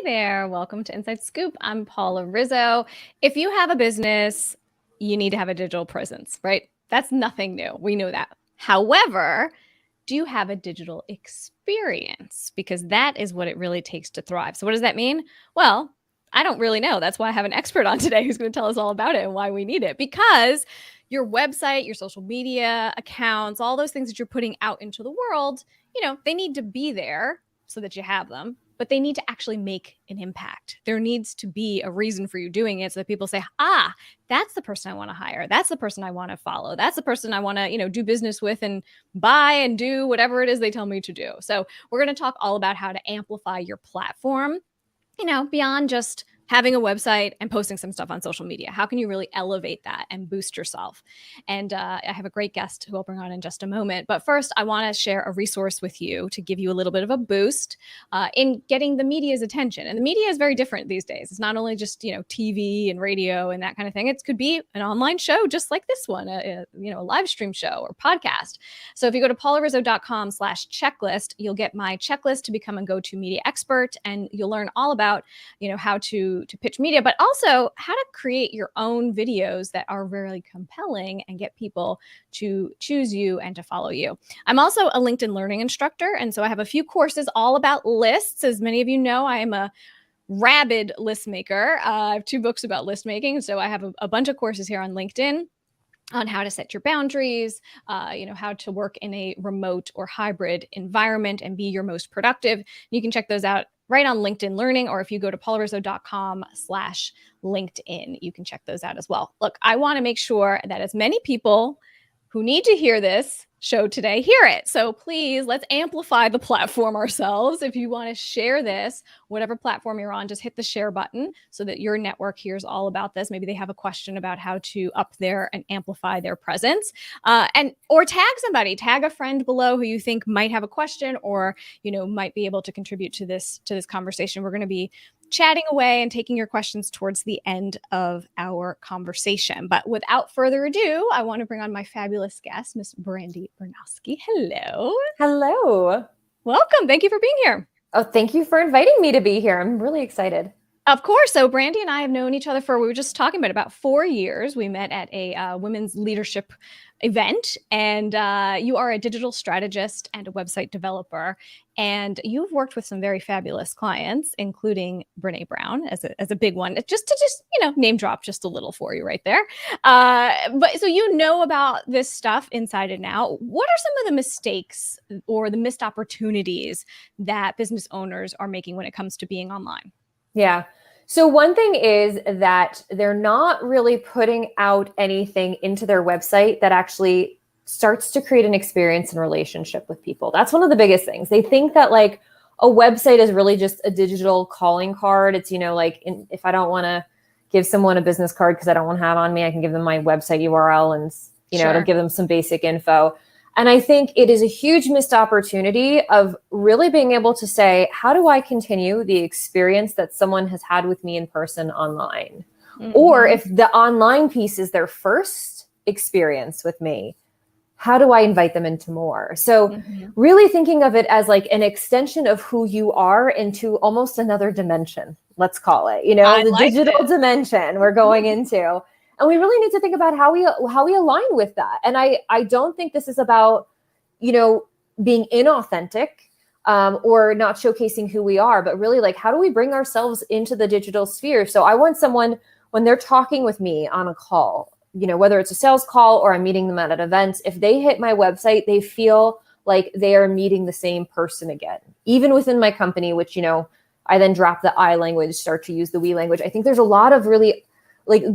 there. Welcome to Inside Scoop. I'm Paula Rizzo. If you have a business, you need to have a digital presence, right? That's nothing new. We know that. However, do you have a digital experience? Because that is what it really takes to thrive. So what does that mean? Well, I don't really know. That's why I have an expert on today who's going to tell us all about it and why we need it. Because your website, your social media accounts, all those things that you're putting out into the world, they need to be there so that you have them, but they need to actually make an impact. There needs to be a reason for you doing it so that people say, that's the person I want to hire. That's the person I want to follow. That's the person I want to, do business with and buy and do whatever it is they tell me to do. So we're going to talk all about how to amplify your platform, beyond just having a website and posting some stuff on social media. How can you really elevate that and boost yourself? And I have a great guest who I'll bring on in just a moment. But first, I want to share a resource with you to give you a little bit of a boost in getting the media's attention. And the media is very different these days. It's not only just, TV and radio and that kind of thing. It could be an online show just like this one, a live stream show or podcast. So if you go to paularizzo.com/checklist, you'll get my checklist to become a go-to media expert. And you'll learn all about, how to pitch media, but also how to create your own videos that are really compelling and get people to choose you and to follow you. I'm also a LinkedIn learning instructor. And so I have a few courses all about lists. As many of you know, I am a rabid list maker. I have 2 books about list making. So I have a bunch of courses here on LinkedIn on how to set your boundaries, how to work in a remote or hybrid environment and be your most productive. You can check those out right on LinkedIn Learning, or if you go to paularizzo.com/LinkedIn, you can check those out as well. Look, I want to make sure that as many people who need to hear this show today hear it. So please, let's amplify the platform ourselves. If you want to share this, whatever platform you're on, just hit the share button so that your network hears all about this. Maybe they have a question about how to up their and amplify their presence. Or tag somebody, tag a friend below who you think might have a question or, might be able to contribute to this conversation. We're going to be chatting away and taking your questions towards the end of our conversation. But without further ado, I want to bring on my fabulous guest, Miss Brandy Bernowski. Hello. Hello. Welcome. Thank you for being here. Oh, thank you for inviting me to be here. I'm really excited. Of course. So Brandy and I have known each other we were just talking about 4 years. We met at a women's leadership event, and you are a digital strategist and a website developer. And you've worked with some very fabulous clients, including Brene Brown as a big one, just to name drop just a little for you right there. But so about this stuff inside and out. What are some of the mistakes or the missed opportunities that business owners are making when it comes to being online? Yeah. So one thing is that they're not really putting out anything into their website that actually starts to create an experience and relationship with people. That's one of the biggest things. They think that a website is really just a digital calling card. It's, if I don't want to give someone a business card because I don't want to have on me, I can give them my website URL and, Sure. It'll give them some basic info. And I think it is a huge missed opportunity of really being able to say, how do I continue the experience that someone has had with me in person online? Mm-hmm. Or if the online piece is their first experience with me, how do I invite them into more? So really thinking of it as an extension of who you are into almost another dimension, let's call it, the digital dimension we're going into. And we really need to think about how we align with that. And I don't think this is about, being inauthentic or not showcasing who we are, but really how do we bring ourselves into the digital sphere? So I want someone, when they're talking with me on a call, whether it's a sales call or I'm meeting them at an event, if they hit my website, they feel like they are meeting the same person again. Even within my company, which, I then drop the I language, start to use the we language. I think there's a lot of really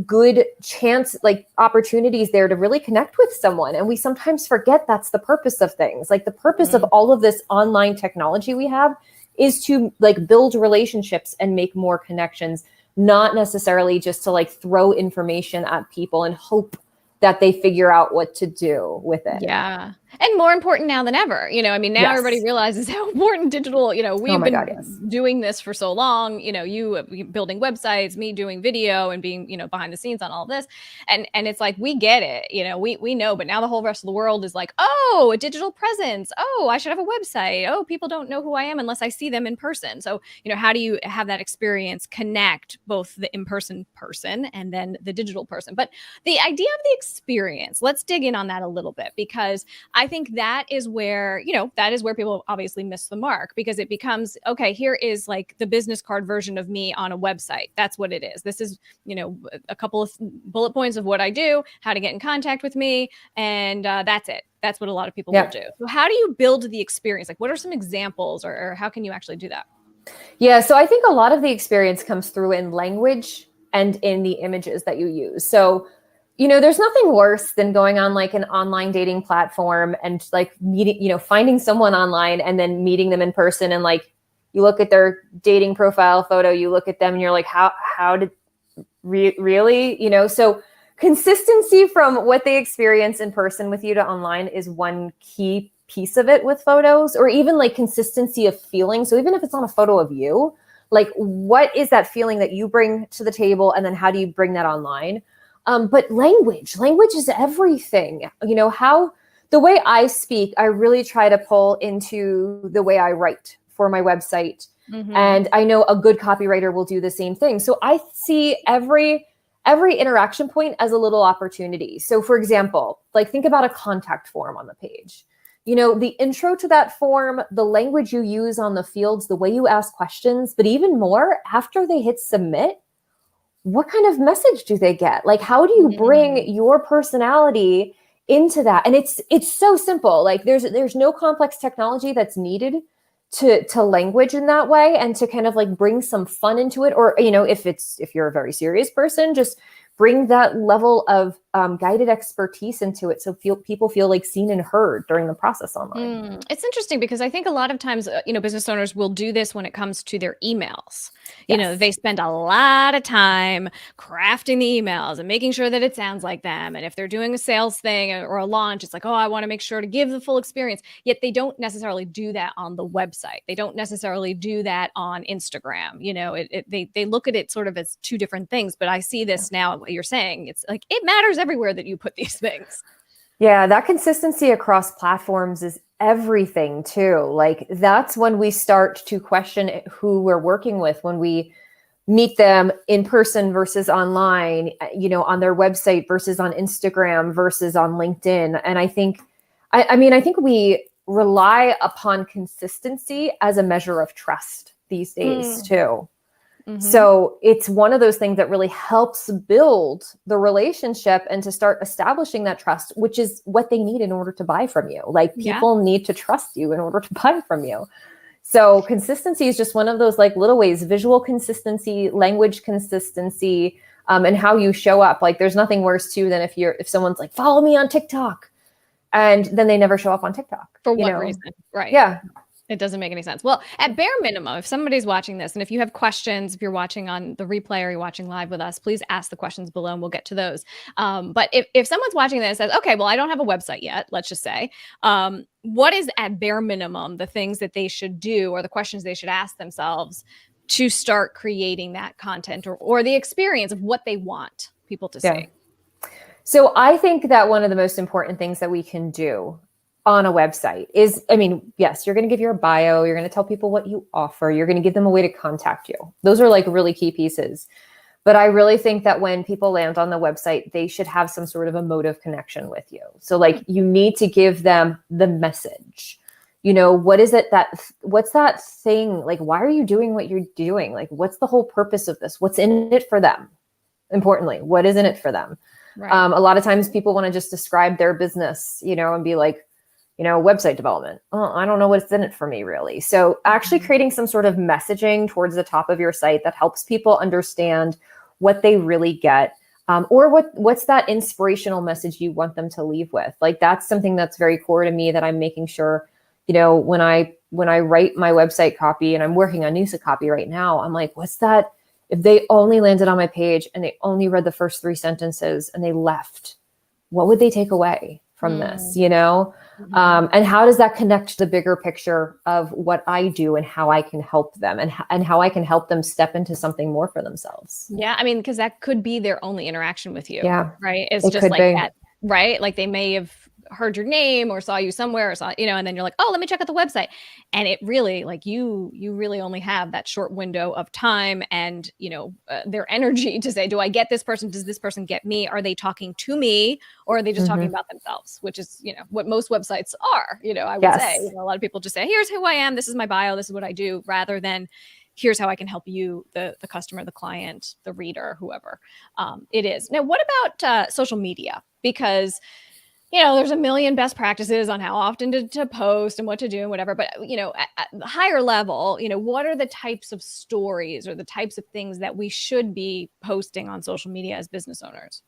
good chance, opportunities there to really connect with someone. And we sometimes forget that's the purpose of things. The purpose of all of this online technology we have is to build relationships and make more connections, not necessarily just to throw information at people and hope that they figure out what to do with it. Yeah. And more important now than ever. I mean, now Yes. everybody realizes how important digital, Oh we've my been God, yes. doing this for so long, you building websites, me doing video and being, behind the scenes on all this. And it's like, we get it, we know, but now the whole rest of the world is like, oh, a digital presence. Oh, I should have a website. Oh, people don't know who I am unless I see them in person. So, how do you have that experience connect both the in-person person and then the digital person? But the idea of the experience, let's dig in on that a little bit, because I think that is where people obviously miss the mark, because it becomes, okay, here is like the business card version of me on a website. That's what it is. This is, a couple of bullet points of what I do, how to get in contact with me. And that's it. That's what a lot of people will do. So how do you build the experience? Like, what are some examples, or how can you actually do that? Yeah. So I think a lot of the experience comes through in language and in the images that you use. So there's nothing worse than going on like an online dating platform and like meeting, finding someone online and then meeting them in person. And like, you look at their dating profile photo, you look at them and you're like, how did really, so consistency from what they experience in person with you to online is one key piece of it with photos, or even like consistency of feeling. So even if it's not a photo of you, like what is that feeling that you bring to the table? And then how do you bring that online? But language is everything. How the way I speak, I really try to pull into the way I write for my website. Mm-hmm. And I know a good copywriter will do the same thing. So I see every interaction point as a little opportunity. So for example, like think about a contact form on the page. The intro to that form, the language you use on the fields, the way you ask questions, but even more after they hit submit, what kind of message do they get? Like, how do you bring your personality into that? And it's so simple. Like there's no complex technology that's needed to language in that way, and to kind of like bring some fun into it. Or, if you're a very serious person, just bring that level of guided expertise into it, so people feel like seen and heard during the process online. It's interesting because I think a lot of times, business owners will do this when it comes to their emails. Yes. They spend a lot of time crafting the emails and making sure that it sounds like them. And if they're doing a sales thing or a launch, it's like, oh, I want to make sure to give the full experience. Yet they don't necessarily do that on the website. They don't necessarily do that on Instagram. They look at it sort of as two different things. But I see this now, what you're saying. It's like, it matters everywhere that you put these things. Yeah, that consistency across platforms is everything too. Like that's when we start to question who we're working with, when we meet them in person versus online, on their website versus on Instagram versus on LinkedIn. And I think, I think we rely upon consistency as a measure of trust these days too. Mm-hmm. So it's one of those things that really helps build the relationship and to start establishing that trust, which is what they need in order to buy from you. Like people need to trust you in order to buy from you. So consistency is just one of those like little ways: visual consistency, language consistency, and how you show up. Like there's nothing worse too than if someone's like, follow me on TikTok, and then they never show up on TikTok. For what reason? Right. Yeah. It doesn't make any sense. Well, at bare minimum, if somebody's watching this, and if you have questions, if you're watching on the replay or you're watching live with us, please ask the questions below and we'll get to those. But if someone's watching this and says, okay, well, I don't have a website yet, let's just say, what is at bare minimum the things that they should do, or the questions they should ask themselves to start creating that content or the experience of what they want people to see? So I think that one of the most important things that we can do on a website is, yes, you're going to give your bio, you're going to tell people what you offer, you're going to give them a way to contact you. Those are like really key pieces. But I really think that when people land on the website, they should have some sort of emotive connection with you. So like you need to give them the message. What is it what's that thing? Like, why are you doing what you're doing? Like, what's the whole purpose of this? What's in it for them? Importantly, what is in it for them? Right. A lot of times people want to just describe their business, and be like, website development. Oh, I don't know what's in it for me, really. So actually creating some sort of messaging towards the top of your site that helps people understand what they really get, or what's that inspirational message you want them to leave with. Like that's something that's very core to me, that I'm making sure, when I write my website copy, and I'm working on NUSA copy right now, I'm like, what's that? If they only landed on my page and they only read the first 3 sentences and they left, what would they take away from this, you know? And how does that connect to the bigger picture of what I do and how I can help them, and how I can help them step into something more for themselves? Yeah, I mean, because that could be their only interaction with you, Yeah, right? It's it just could like be. that, right? Like they may have heard your name or saw you somewhere or saw, and then you're like, oh, let me check out the website. And it really, like you really only have that short window of time and, their energy to say, do I get this person? Does this person get me? Are they talking to me or are they just talking about themselves? Which is, what most websites are, I would say, Yes. a lot of people just say, here's who I am. This is my bio. This is what I do, rather than here's how I can help you, the customer, the client, the reader, whoever it is. Now, what about social media? Because, there's a million best practices on how often to post and what to do and whatever. But, at the higher level, what are the types of stories or the types of things that we should be posting on social media as business owners?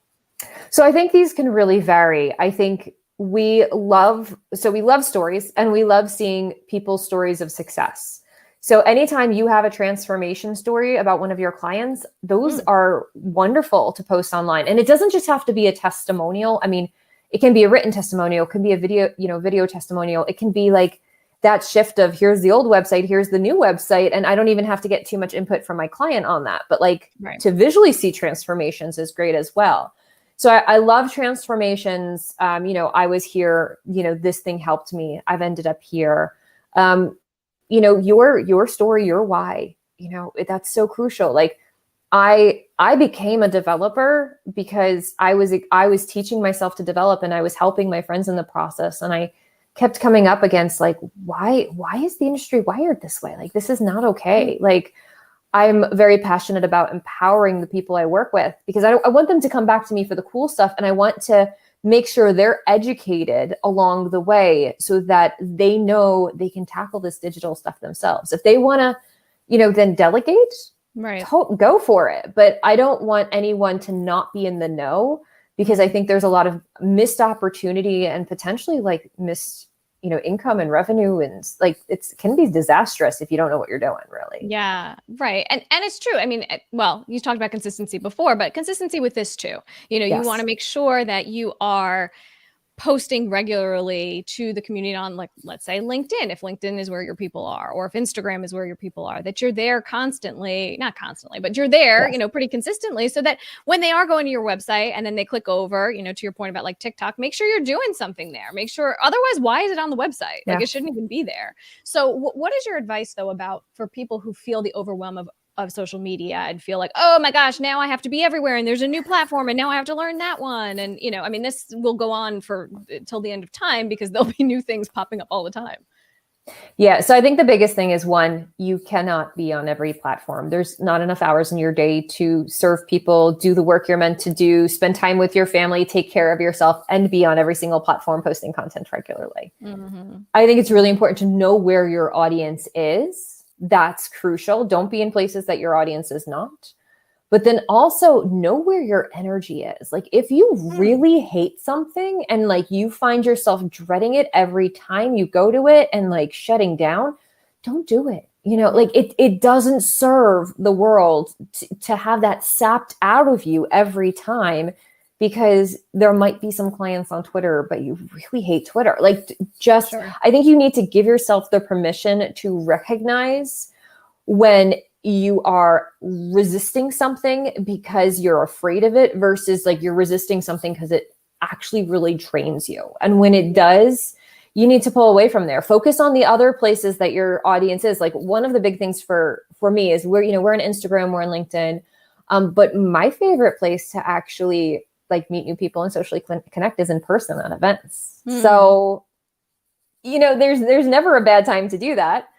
So I think these can really vary. I think we love stories, and we love seeing people's stories of success. So anytime you have a transformation story about one of your clients, those are wonderful to post online. And it doesn't just have to be a testimonial. I mean, it can be a written testimonial, it can be a video testimonial. It can be like that shift of here's the old website, here's the new website. And I don't even have to get too much input from my client on that. But like to visually see transformations is great as well. So I love transformations. I was here, this thing helped me. I've ended up here. Your story, your why, that's so crucial. Like I became a developer because I was teaching myself to develop, and I was helping my friends in the process. And I kept coming up against like, why is the industry wired this way? Like, this is not okay. Like, I'm very passionate about empowering the people I work with, because I want them to come back to me for the cool stuff. And I want to make sure they're educated along the way so that they know they can tackle this digital stuff themselves. If they want to, then delegate, go for it. But I don't want anyone to not be in the know, because I think there's a lot of missed opportunity and potentially like missed income and revenue, and like it can be disastrous if you don't know what you're doing, really. Yeah, right. And it's true. I mean, well, you talked about consistency before, but consistency with this too. You want to make sure that you are posting regularly to the community on, like, let's say LinkedIn, if LinkedIn is where your people are, or if Instagram is where your people are, that you're there constantly, not constantly, but you're there, pretty consistently, so that when they are going to your website and then they click over, to your point about like TikTok, make sure you're doing something there. Make sure, otherwise, why is it on the website? Like it shouldn't even be there. So what is your advice though about for people who feel the overwhelm of social media and feel like, oh my gosh, now I have to be everywhere and there's a new platform and now I have to learn that one. And, I mean, this will go on for till the end of time because there'll be new things popping up all the time. Yeah. So I think the biggest thing is, one, you cannot be on every platform. There's not enough hours in your day to serve people, do the work you're meant to do, spend time with your family, take care of yourself, and be on every single platform posting content regularly. I think it's really important to know where your audience is. That's crucial. Don't be in places that your audience is not. But then also know where your energy is. Like if you really hate something and like you find yourself dreading it every time you go to it and like shutting down, don't do it. Like it doesn't serve the world to have that sapped out of you every time, because there might be some clients on Twitter, but you really hate Twitter. Like I think you need to give yourself the permission to recognize when you are resisting something because you're afraid of it, versus like you're resisting something because it actually really drains you. And when it does, you need to pull away from there. Focus on the other places that your audience is. Like one of the big things for me is we're on Instagram, we're on LinkedIn. But my favorite place to actually like meet new people and socially connect is in person at events. So, there's never a bad time to do that.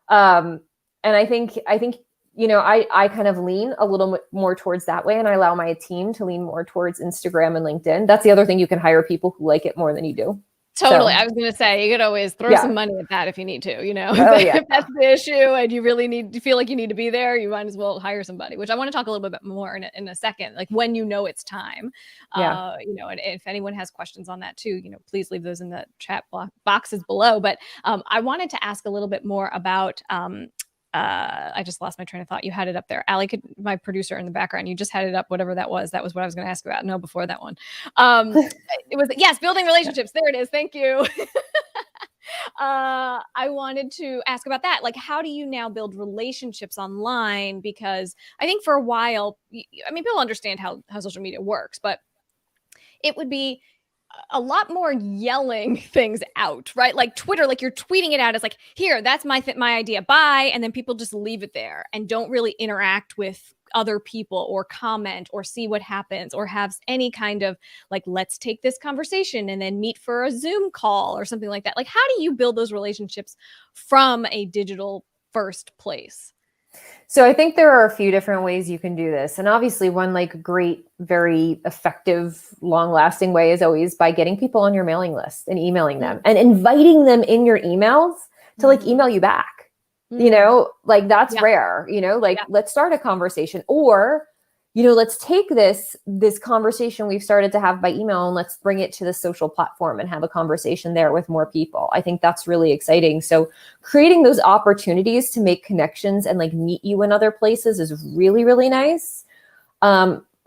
And I think, I kind of lean a little bit more towards that way, and I allow my team to lean more towards Instagram and LinkedIn. That's the other thing. You can hire people who like it more than you do. Totally. So, I was going to say, you could always throw some money at that if you need to, if that's the issue and you really feel like you need to be there, you might as well hire somebody, which I want to talk a little bit more in a second, like when it's time, and if anyone has questions on that too, please leave those in the chat boxes below. But I wanted to ask a little bit more about I just lost my train of thought. You had it up there. Allie, my producer in the background, you just had it up, whatever that was. That was what I was going to ask about. No, before that one. It was, yes, building relationships. There it is. Thank you. I wanted to ask about that. Like, how do you now build relationships online? Because I think for a while, I mean, people understand how social media works, but it would be a lot more yelling things out, right? Like Twitter, like you're tweeting it out. It's like, here, that's my idea. Bye. And then people just leave it there and don't really interact with other people or comment or see what happens or have any kind of like, let's take this conversation and then meet for a Zoom call or something like that. Like, how do you build those relationships from a digital first place? So I think there are a few different ways you can do this. And obviously one like great, very effective, long-lasting way is always by getting people on your mailing list and emailing them and inviting them in your emails to like email you back. You know, like that's rare, you know, like let's start a conversation, or, you know, let's take this conversation we've started to have by email and let's bring it to the social platform and have a conversation there with more people. I think that's really exciting. So creating those opportunities to make connections and like meet you in other places is really, really nice.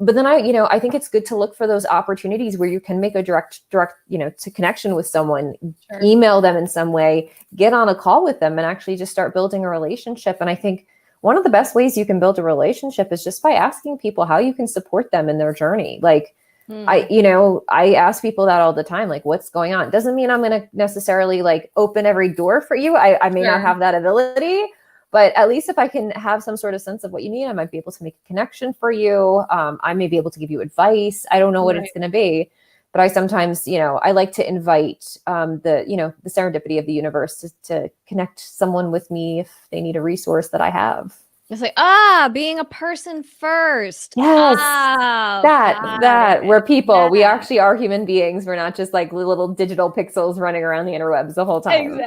But then I think it's good to look for those opportunities where you can make a direct, to connection with someone, email them in some way, get on a call with them and actually just start building a relationship. And I think one of the best ways you can build a relationship is just by asking people how you can support them in their journey. Like, I ask people that all the time, like, what's going on? Doesn't mean I'm going to necessarily like open every door for you. I may not have that ability, but at least if I can have some sort of sense of what you need, I might be able to make a connection for you. I may be able to give you advice. I don't know what it's going to be, but I sometimes, I like to invite the serendipity of the universe to connect someone with me if they need a resource that I have. It's like, being a person first. Yes. That we're people. We actually are human beings. We're not just like little digital pixels running around the interwebs the whole time.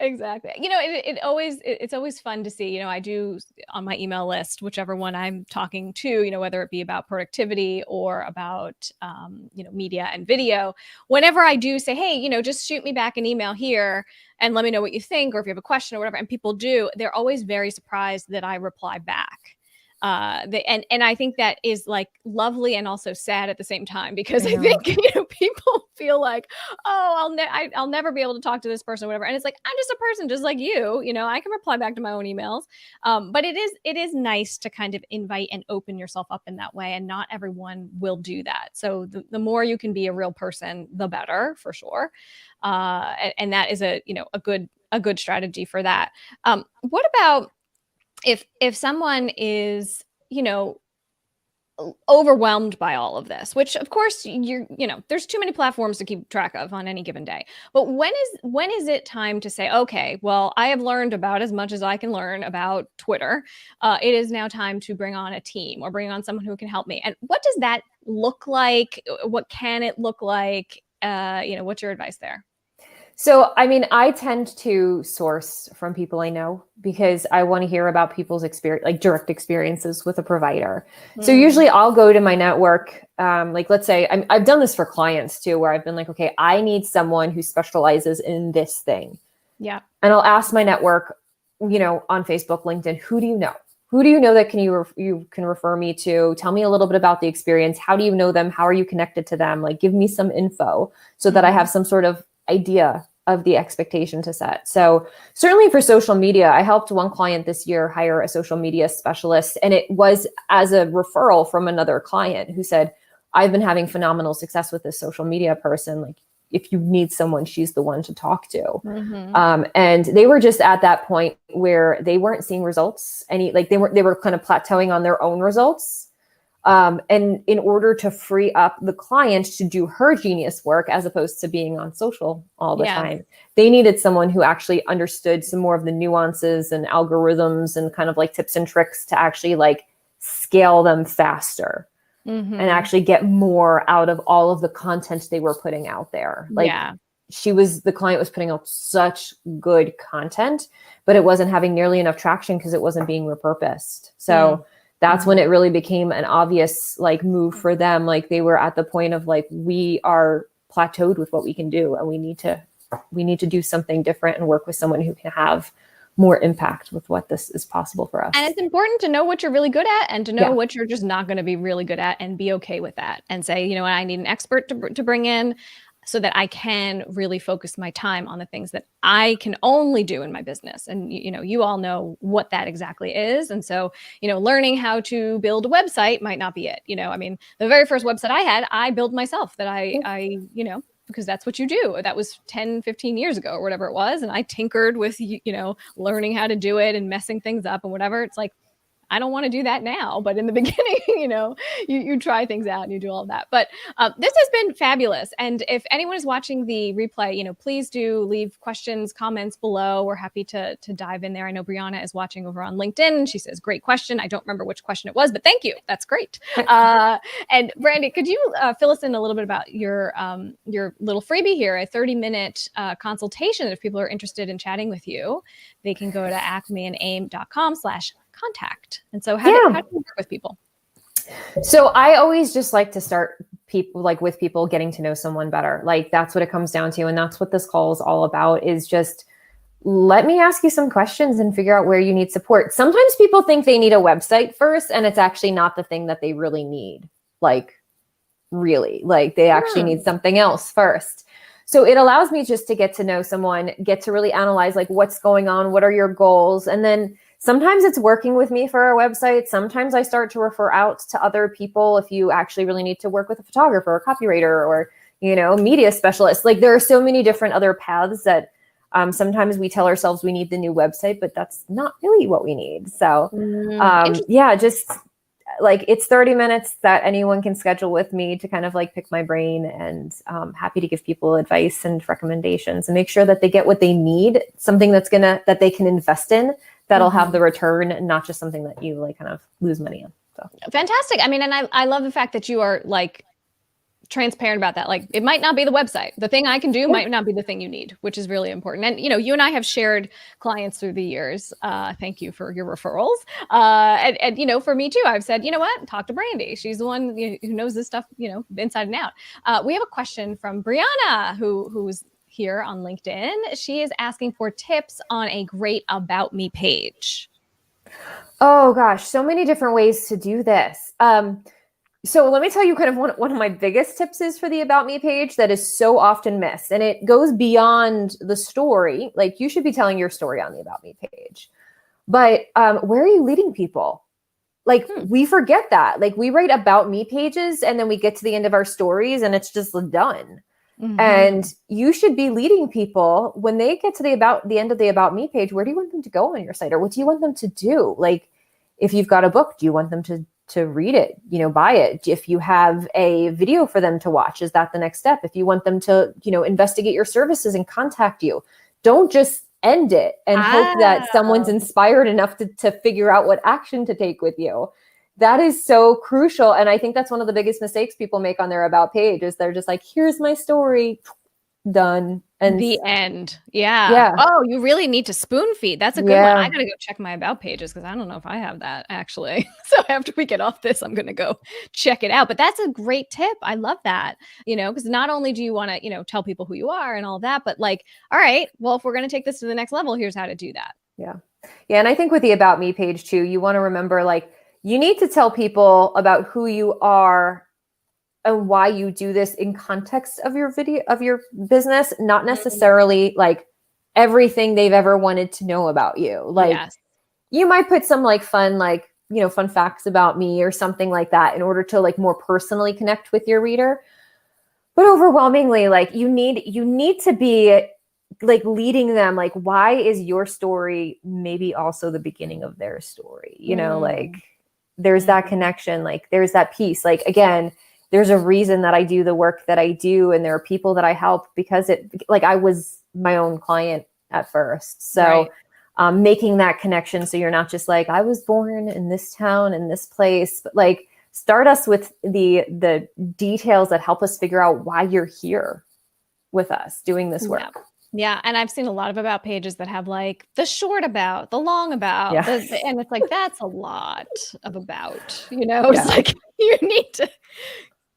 Exactly. You know, it's always fun to see, you know, I do on my email list, whichever one I'm talking to, you know, whether it be about productivity or about, media and video, whenever I do say, hey, you know, just shoot me back an email here and let me know what you think, or if you have a question or whatever. And people do, they're always very surprised that I reply back. And I think that is like lovely and also sad at the same time, because I think, people feel like, oh, I'll never be able to talk to this person or whatever. And it's like, I'm just a person just like you, I can reply back to my own emails. But it is nice to kind of invite and open yourself up in that way. And not everyone will do that. So the more you can be a real person, the better, for sure. And that is a good strategy for that. What about if someone is, overwhelmed by all of this, which of course there's too many platforms to keep track of on any given day. But when is it time to say, okay, well, I have learned about as much as I can learn about Twitter. It is now time to bring on a team or bring on someone who can help me. And what does that look like? What can it look like? What's your advice there? So, I mean, I tend to source from people I know because I want to hear about people's experience, like direct experiences with a provider. So usually I'll go to my network. Like, let's say I've done this for clients too, where I've been like, okay, I need someone who specializes in this thing. Yeah. And I'll ask my network, on Facebook, LinkedIn, who do you know? Who do you know that you can refer me to? Tell me a little bit about the experience. How do you know them? How are you connected to them? Like, give me some info so that I have some sort of idea of the expectation to set. So certainly for social media, I helped one client this year hire a social media specialist. And it was as a referral from another client who said, I've been having phenomenal success with this social media person. Like, if you need someone, she's the one to talk to. And they were just at that point where they weren't seeing results. They were kind of plateauing on their own results. And in order to free up the client to do her genius work, as opposed to being on social all the time, they needed someone who actually understood some more of the nuances and algorithms and kind of like tips and tricks to actually like scale them faster and actually get more out of all of the content they were putting out there. The client was putting out such good content, but it wasn't having nearly enough traction because it wasn't being repurposed. So that's when it really became an obvious like move for them. Like, they were at the point of like, we are plateaued with what we can do and we need to do something different and work with someone who can have more impact with what this is possible for us. And it's important to know what you're really good at and to know Yeah. what you're just not going to be really good at and be okay with that and say, you know what, I need an expert to bring in so that I can really focus my time on the things that I can only do in my business. And, you know, you all know what that exactly is. And so, you know, learning how to build a website might not be it. You know, I mean, the very first website I had, I built myself that I, you know, because that's what you do. That was 10, 15 years ago or whatever it was. And I tinkered with, you know, learning how to do it and messing things up and whatever. It's like, I don't want to do that now, but in the beginning, you know, you try things out and you do all of that. But this has been fabulous. And if anyone is watching the replay, you know, please do leave questions, comments below. We're happy to dive in there. I know Brianna is watching over on LinkedIn. She says, great question. I don't remember which question it was, but thank you. That's great. And Brandy, could you fill us in a little bit about your little freebie here, a 30-minute consultation. If people are interested in chatting with you, they can go to acmeandaim.com/contact. And so how do you work with people? So I always just like to start with people getting to know someone better. Like that's what it comes down to. And that's what this call is all about, is just let me ask you some questions and figure out where you need support. Sometimes people think they need a website first, and it's actually not the thing that they really need. Like they actually need something else first. So it allows me just to get to know someone, get to really analyze like what's going on, what are your goals? And then sometimes it's working with me for our website. Sometimes I start to refer out to other people if you actually really need to work with a photographer, a copywriter, or, you know, media specialist. Like there are so many different other paths that sometimes we tell ourselves we need the new website, but that's not really what we need. So just like it's 30 minutes that anyone can schedule with me to kind of like pick my brain, and happy to give people advice and recommendations and make sure that they get what they need, something that they can invest in, that'll have the return, not just something that you like kind of lose money on. So fantastic. I mean, and I love the fact that you are like transparent about that. Like it might not be the website. The thing I can do might not be the thing you need, which is really important. And, you know, you and I have shared clients through the years. Thank you for your referrals. And, you know, for me too, I've said, you know what, talk to Brandy. She's the one who knows this stuff, you know, inside and out. We have a question from Brianna, who's here on LinkedIn. She is asking for tips on a great About Me page. Oh gosh, so many different ways to do this. So let me tell you kind of one of my biggest tips is for the About Me page that is so often missed. And it goes beyond the story. Like you should be telling your story on the About Me page. But where are you leading people? Like we forget that. Like we write About Me pages and then we get to the end of our stories and it's just done. Mm-hmm. And you should be leading people when they get to the end of the About Me page. Where do you want them to go on your site? Or what do you want them to do? Like if you've got a book, do you want them to read it, you know, buy it? If you have a video for them to watch, is that the next step? If you want them to, you know, investigate your services and contact you, don't just end it and hope that someone's inspired enough to figure out what action to take with you. That is so crucial. And I think that's one of the biggest mistakes people make on their About page is they're just like, here's my story, done. And the end. Yeah. Oh, you really need to spoon feed. That's a good one. I got to go check my About pages because I don't know if I have that actually. So after we get off this, I'm going to go check it out. But that's a great tip. I love that, you know, because not only do you want to, you know, tell people who you are and all that, but like, all right, well, if we're going to take this to the next level, here's how to do that. Yeah. Yeah. And I think with the About Me page too, you want to remember, like, you need to tell people about who you are and why you do this in context of your video, of your business, not necessarily like everything they've ever wanted to know about you. Like you might put some like fun, like, you know, fun facts about me or something like that in order to like more personally connect with your reader. But overwhelmingly, like you need to be like leading them, like, why is your story maybe also the beginning of their story? You know, like there's that connection, like there's that piece. Like, again, there's a reason that I do the work that I do. And there are people that I help because I was my own client at first. So making that connection. So you're not just like, I was born in this town, in this place, but like start us with the details that help us figure out why you're here with us doing this work. Yeah. And I've seen a lot of About pages that have like the short about, the long about, and it's like, that's a lot of about, you know, it's like you need to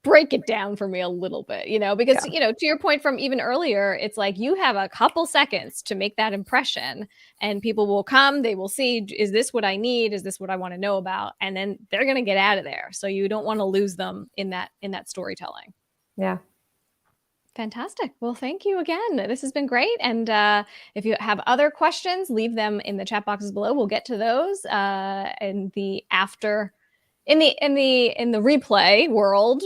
break it down for me a little bit, because, Yeah. to your point from even earlier, it's like you have a couple seconds to make that impression and people will come, they will see, is this what I need? Is this what I want to know about? And then they're going to get out of there. So you don't want to lose them in that storytelling. Yeah. Fantastic. Well, thank you again. This has been great. And if you have other questions, leave them in the chat boxes below. We'll get to those in the after, in the replay world.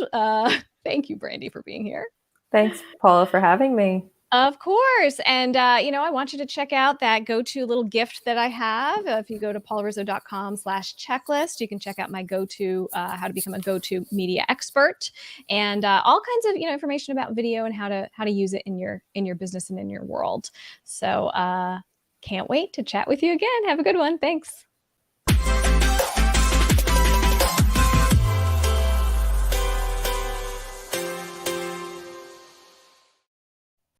Thank you, Brandy, for being here. Thanks, Paula, for having me. Of course. And, I want you to check out that go-to little gift that I have. If you go to paularizzo.com/checklist, you can check out my go-to, how to become a go-to media expert, and all kinds of, information about video and how to use it in your business and in your world. So can't wait to chat with you again. Have a good one. Thanks.